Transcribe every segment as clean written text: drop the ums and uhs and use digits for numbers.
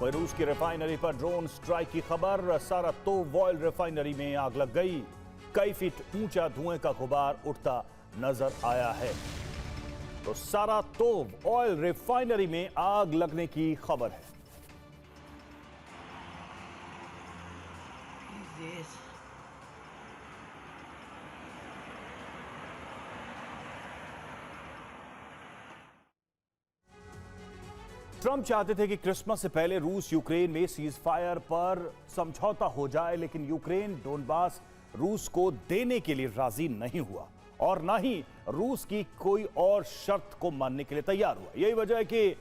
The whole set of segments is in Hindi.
वहीं रूस की रिफाइनरी पर ड्रोन स्ट्राइक की खबर। सारातोव ऑयल रिफाइनरी में आग लग गई। कई फीट ऊंचा धुएं का गुबार उठता नजर आया है। तो सारातोव ऑयल रिफाइनरी में आग लगने की खबर है। ट्रंप चाहते थे कि क्रिसमस से पहले रूस यूक्रेन में सीज फायर पर समझौता हो जाए, लेकिन यूक्रेन डोनबास रूस को देने के लिए राजी नहीं हुआ और ना ही रूस की कोई और शर्त को मानने के लिए तैयार हुआ। यही वजह है कि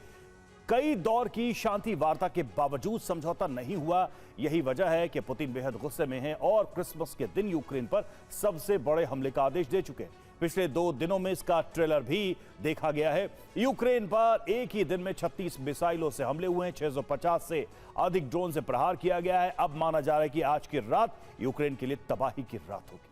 कई दौर की शांति वार्ता के बावजूद समझौता नहीं हुआ। यही वजह है कि पुतिन बेहद गुस्से में हैं और क्रिसमस के दिन यूक्रेन पर सबसे बड़े हमले का आदेश दे चुके हैं। पिछले 2 दिनों में इसका ट्रेलर भी देखा गया है। यूक्रेन पर एक ही दिन में 36 मिसाइलों से हमले हुए हैं। 650 से अधिक ड्रोन से प्रहार किया गया है। अब माना जा रहा है कि आज की रात यूक्रेन के लिए तबाही की रात होगी।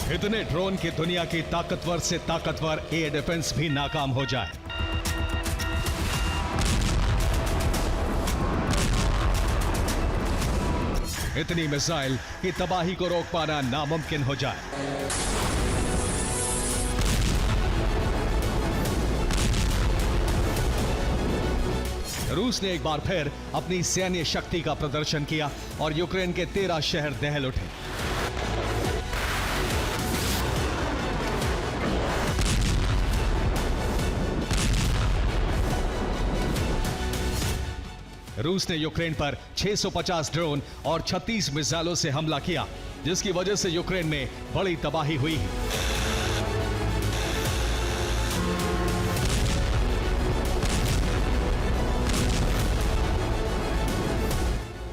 इतने ड्रोन की दुनिया की ताकतवर से ताकतवर एयर डिफेंस भी नाकाम हो जाए। इतनी मिसाइल की तबाही को रोक पाना नामुमकिन हो जाए। रूस ने एक बार फिर अपनी सैन्य शक्ति का प्रदर्शन किया और यूक्रेन के 13 शहर दहल उठे। रूस ने यूक्रेन पर 650 ड्रोन और 36 मिसाइलों से हमला किया, जिसकी वजह से यूक्रेन में बड़ी तबाही हुई है।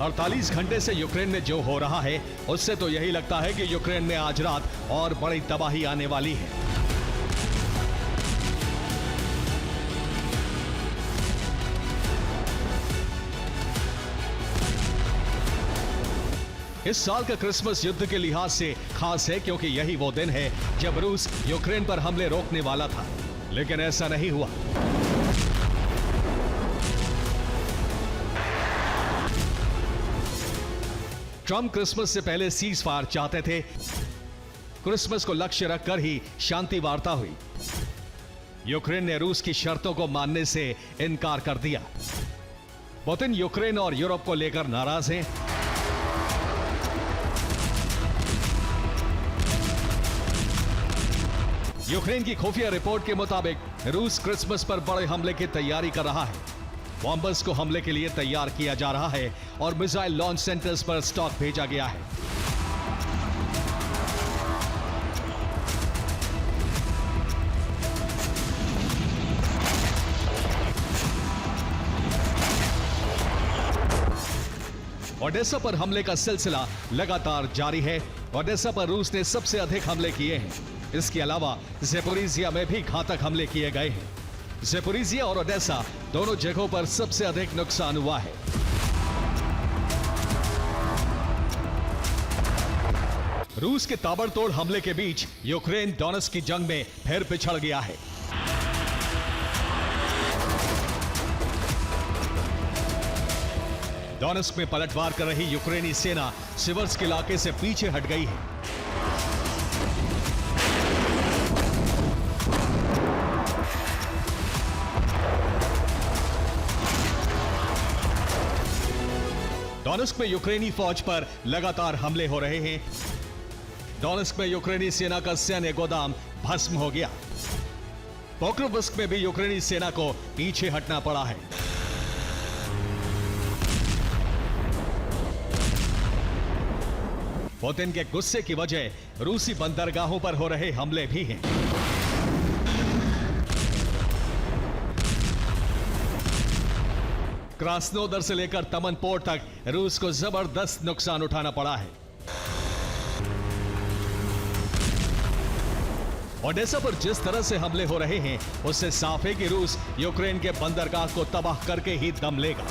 अड़तालीस घंटे से यूक्रेन में जो हो रहा है, उससे तो यही लगता है कि यूक्रेन में आज रात और बड़ी तबाही आने वाली है। इस साल का क्रिसमस युद्ध के लिहाज से खास है, क्योंकि यही वो दिन है जब रूस यूक्रेन पर हमले रोकने वाला था, लेकिन ऐसा नहीं हुआ। ट्रंप क्रिसमस से पहले सीज फायर चाहते थे। क्रिसमस को लक्ष्य रखकर ही शांति वार्ता हुई। यूक्रेन ने रूस की शर्तों को मानने से इनकार कर दिया। पुतिन यूक्रेन और यूरोप को लेकर नाराज हैं। यूक्रेन की खुफिया रिपोर्ट के मुताबिक रूस क्रिसमस पर बड़े हमले की तैयारी कर रहा है। बॉम्बर्स को हमले के लिए तैयार किया जा रहा है और मिसाइल लॉन्च सेंटर्स पर स्टॉक भेजा गया है। ओडेसा पर हमले का सिलसिला लगातार जारी है। ओडेसा पर रूस ने सबसे अधिक हमले किए हैं। इसके अलावा ज़ेपोरिजिया में भी घातक हमले किए गए हैं। ज़ेपोरिजिया और ओडेसा दोनों जगहों पर सबसे अधिक नुकसान हुआ है। रूस के ताबड़तोड़ हमले के बीच यूक्रेन डोनेट्स्क की जंग में फिर पिछड़ गया है। डोनेट्स्क में पलटवार कर रही यूक्रेनी सेना सिवर्स्क इलाके से पीछे हट गई है। डोनेट्स्क में यूक्रेनी फौज पर लगातार हमले हो रहे हैं। डोनेट्स्क में यूक्रेनी सेना का सैन्य गोदाम भस्म हो गया। पोक्रोवस्क में भी यूक्रेनी सेना को पीछे हटना पड़ा है। पुतिन के गुस्से की वजह रूसी बंदरगाहों पर हो रहे हमले भी हैं। क्रास्नोदर से लेकर तमन पोर्ट तक रूस को जबरदस्त नुकसान उठाना पड़ा है। ओडेसा पर जिस तरह से हमले हो रहे हैं, उससे साफ है कि रूस यूक्रेन के बंदरगाह को तबाह करके ही दम लेगा।